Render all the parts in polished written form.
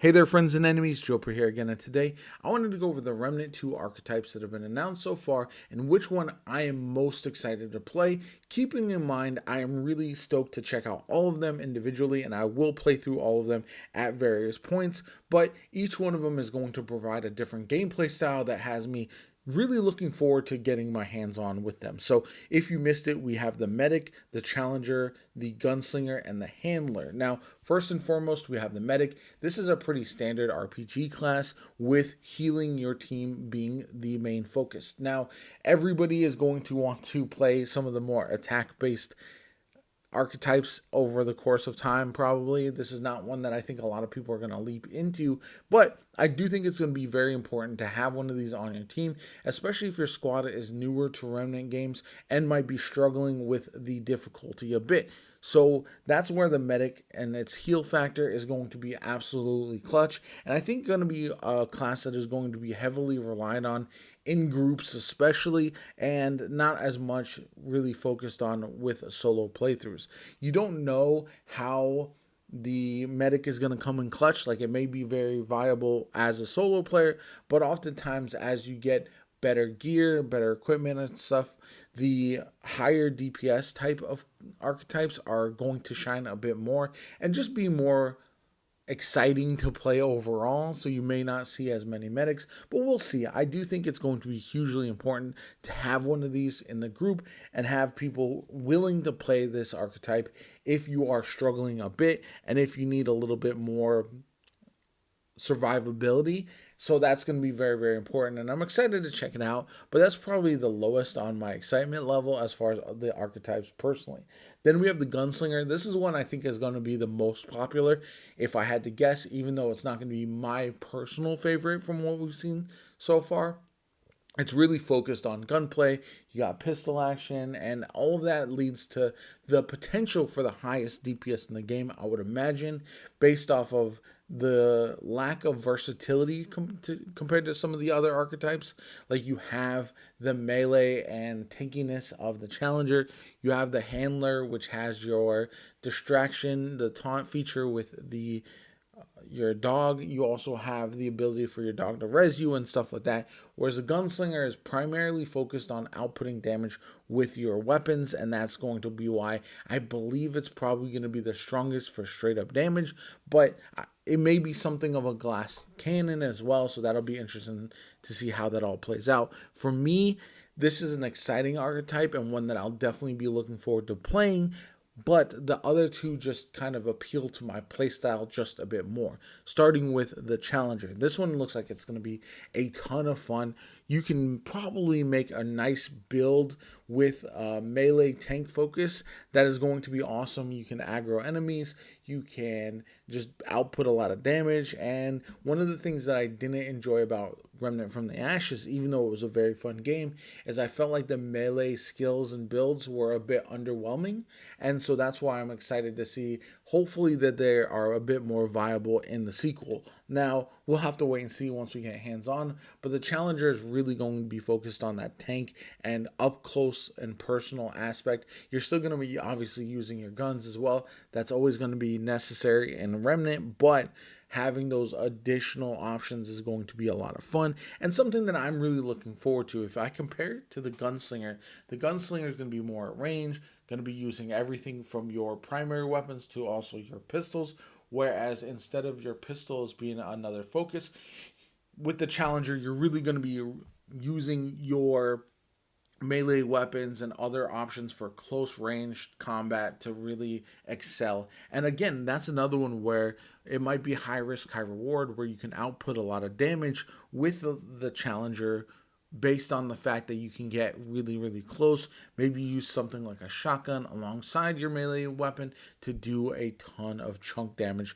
Hey there, friends and enemies. JoPaWrites here again, and today I wanted to go over the Remnant 2 archetypes that have been announced so far and which one I am most excited to play. Keeping in mind, I am really stoked to check out all of them individually, and I will play through all of them at various points, but each one of them is going to provide a different gameplay style that has me really looking forward to getting my hands on with them. So if you missed it, we have the medic, the challenger, the gunslinger, and the handler. Now, first and foremost, we have the medic. This is a pretty standard RPG class with healing your team being the main focus. Now, everybody is going to want to play some of the more attack-based archetypes over the course of time. Probably this is not one that I think a lot of people are going to leap into, but I do think it's going to be very important to have one of these on your team, especially if your squad is newer to Remnant games and might be struggling with the difficulty a bit. So that's where the medic and its heal factor is going to be absolutely clutch, and I think going to be a class that is going to be heavily relied on in groups especially, and not as much really focused on with solo playthroughs. You don't know how the medic is going to come in clutch. Like, it may be very viable as a solo player, but oftentimes as you get better gear, better equipment and stuff, the higher DPS type of archetypes are going to shine a bit more and just be more exciting to play overall. So you may not see as many medics, but we'll see. I do think it's going to be hugely important to have one of these in the group and have people willing to play this archetype if you are struggling a bit and if you need a little bit more survivability. So that's going to be very, very important, and I'm excited to check it out, but that's probably the lowest on my excitement level as far as the archetypes personally. Then we have the gunslinger. This is one I think is going to be the most popular if I had to guess, even though it's not going to be my personal favorite from what we've seen so far. It's really focused on gunplay. You got pistol action, and all of that leads to the potential for the highest DPS in the game, I would imagine, based off of the lack of versatility compared to some of the other archetypes. Like, you have the melee and tankiness of the challenger. You have the handler, which has your distraction, the taunt feature with your dog. You also have the ability for your dog to res you and stuff like that, whereas a gunslinger is primarily focused on outputting damage with your weapons, and that's going to be why I believe it's probably going to be the strongest for straight up damage, but it may be something of a glass cannon as well, so that'll be interesting to see how that all plays out. For me, this is an exciting archetype and one that I'll definitely be looking forward to playing, but the other two just kind of appeal to my playstyle just a bit more. Starting with the challenger. This one looks like it's going to be a ton of fun. You can probably make a nice build with a melee tank focus that is going to be awesome. You can aggro enemies, you can just output a lot of damage, and one of the things that I didn't enjoy about Remnant from the Ashes, even though it was a very fun game, is I felt like the melee skills and builds were a bit underwhelming, and so that's why I'm excited to see, hopefully, that they are a bit more viable in the sequel. Now, we'll have to wait and see once we get hands on, but the challenger is really going to be focused on that tank and up close and personal aspect. You're still going to be obviously using your guns as well. That's always going to be necessary in Remnant, but having those additional options is going to be a lot of fun and something that I'm really looking forward to. If I compare it to the gunslinger is going to be more at range, going to be using everything from your primary weapons to also your pistols, whereas instead of your pistols being another focus, with the challenger, you're really going to be using your melee weapons and other options for close range combat to really excel. And again, that's another one where it might be high risk, high reward, where you can output a lot of damage with the challenger based on the fact that you can get really, really close. Maybe use something like a shotgun alongside your melee weapon to do a ton of chunk damage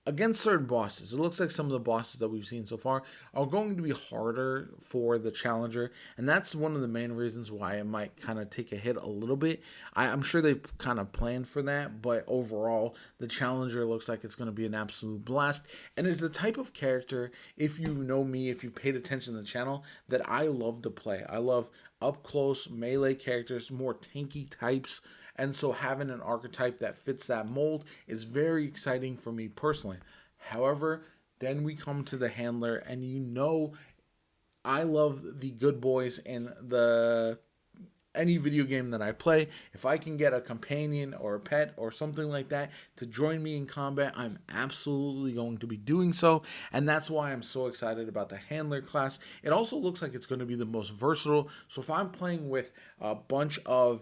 against certain bosses. It looks like some of the bosses that we've seen so far are going to be harder for the challenger, and that's one of the main reasons why it might kind of take a hit a little bit. I'm sure they've kind of planned for that, but overall, the challenger looks like it's going to be an absolute blast, and is the type of character, if you know me, if you paid attention to the channel, that I love to play. I love up close melee characters, more tanky types, and so having an archetype that fits that mold is very exciting for me personally. However, Then we come to the handler, and I love the good boys in the any video game that I play. If I can get a companion or a pet or something like that to join me in combat, I'm absolutely going to be doing so. And that's why I'm so excited about the handler class. It also looks like it's going to be the most versatile. So if I'm playing with a bunch of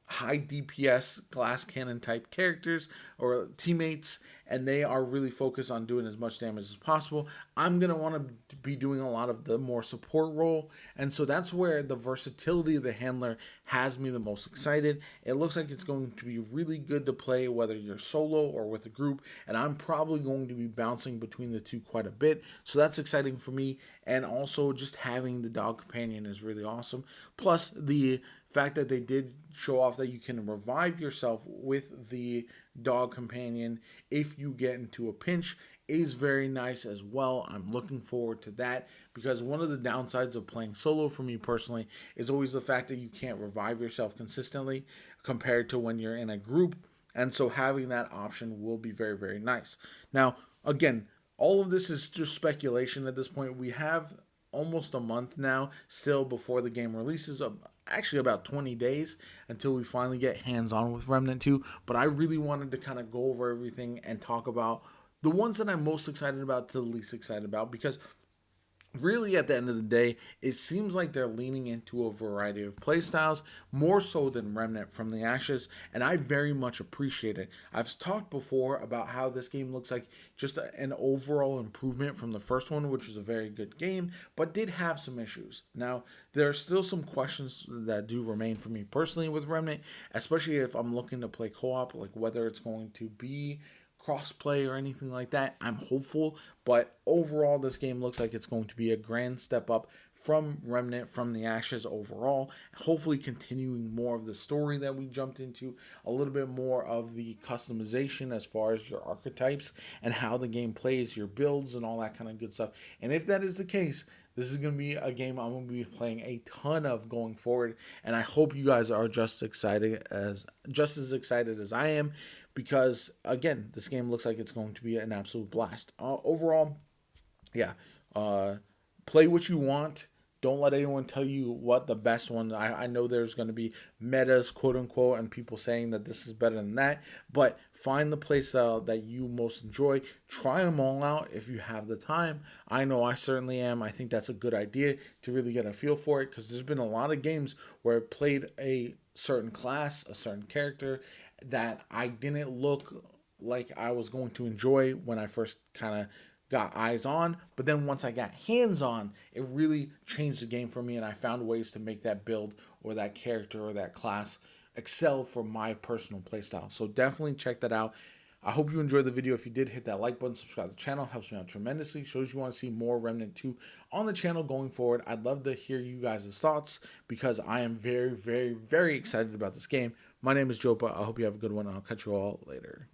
high DPS glass cannon type characters or teammates, and they are really focused on doing as much damage as possible, I'm going to want to be doing a lot of the more support role. And so that's where the versatility of the handler has me the most excited. It looks like it's going to be really good to play whether you're solo or with a group, and I'm probably going to be bouncing between the two quite a bit. So that's exciting for me. And also just having the dog companion is really awesome. Plus the fact that they did show off that you can revive yourself with the dog companion if you get into a pinch is very nice as well. I'm looking forward to that, because one of the downsides of playing solo for me personally is always the fact that you can't revive yourself consistently compared to when you're in a group. And so having that option will be very, very nice. Now, again, all of this is just speculation at this point. We have almost a month now still before the game releases, actually about 20 days until we finally get hands on with Remnant 2. But I really wanted to kind of go over everything and talk about the ones that I'm most excited about to the least excited about, because really at the end of the day, it seems like they're leaning into a variety of playstyles more so than Remnant from the Ashes, and I very much appreciate it. I've talked before about how this game looks like just an overall improvement from the first one, which was a very good game but did have some issues. Now there are still some questions that do remain for me personally with Remnant, especially if I'm looking to play co-op, like whether it's going to be crossplay or anything like that. I'm hopeful, but overall, this game looks like it's going to be a grand step up from Remnant from the Ashes overall. Hopefully, continuing more of the story that we jumped into, a little bit more of the customization as far as your archetypes and how the game plays, your builds, and all that kind of good stuff. And if that is the case, this is going to be a game I'm going to be playing a ton of going forward, and I hope you guys are just as excited as I am, because again, this game looks like it's going to be an absolute blast. Overall, yeah, play what you want. Don't let anyone tell you what the best one. I know there's going to be metas, quote unquote, and people saying that this is better than that. But find the playstyle that you most enjoy. Try them all out if you have the time. I know I certainly am. I think that's a good idea to really get a feel for it, because there's been a lot of games where I played a certain class, a certain character that I didn't look like I was going to enjoy when I first kind of got eyes on, but then once I got hands on, it really changed the game for me, and I found ways to make that build or that character or that class excel for my personal playstyle. So definitely check that out. I hope you enjoyed the video. If you did, hit that like button, subscribe to the channel, helps me out tremendously, shows you want to see more Remnant 2 on the channel going forward. I'd love to hear you guys' thoughts, because I am very, very, very excited about this game. My name is JoPa. I hope you have a good one, and I'll catch you all later.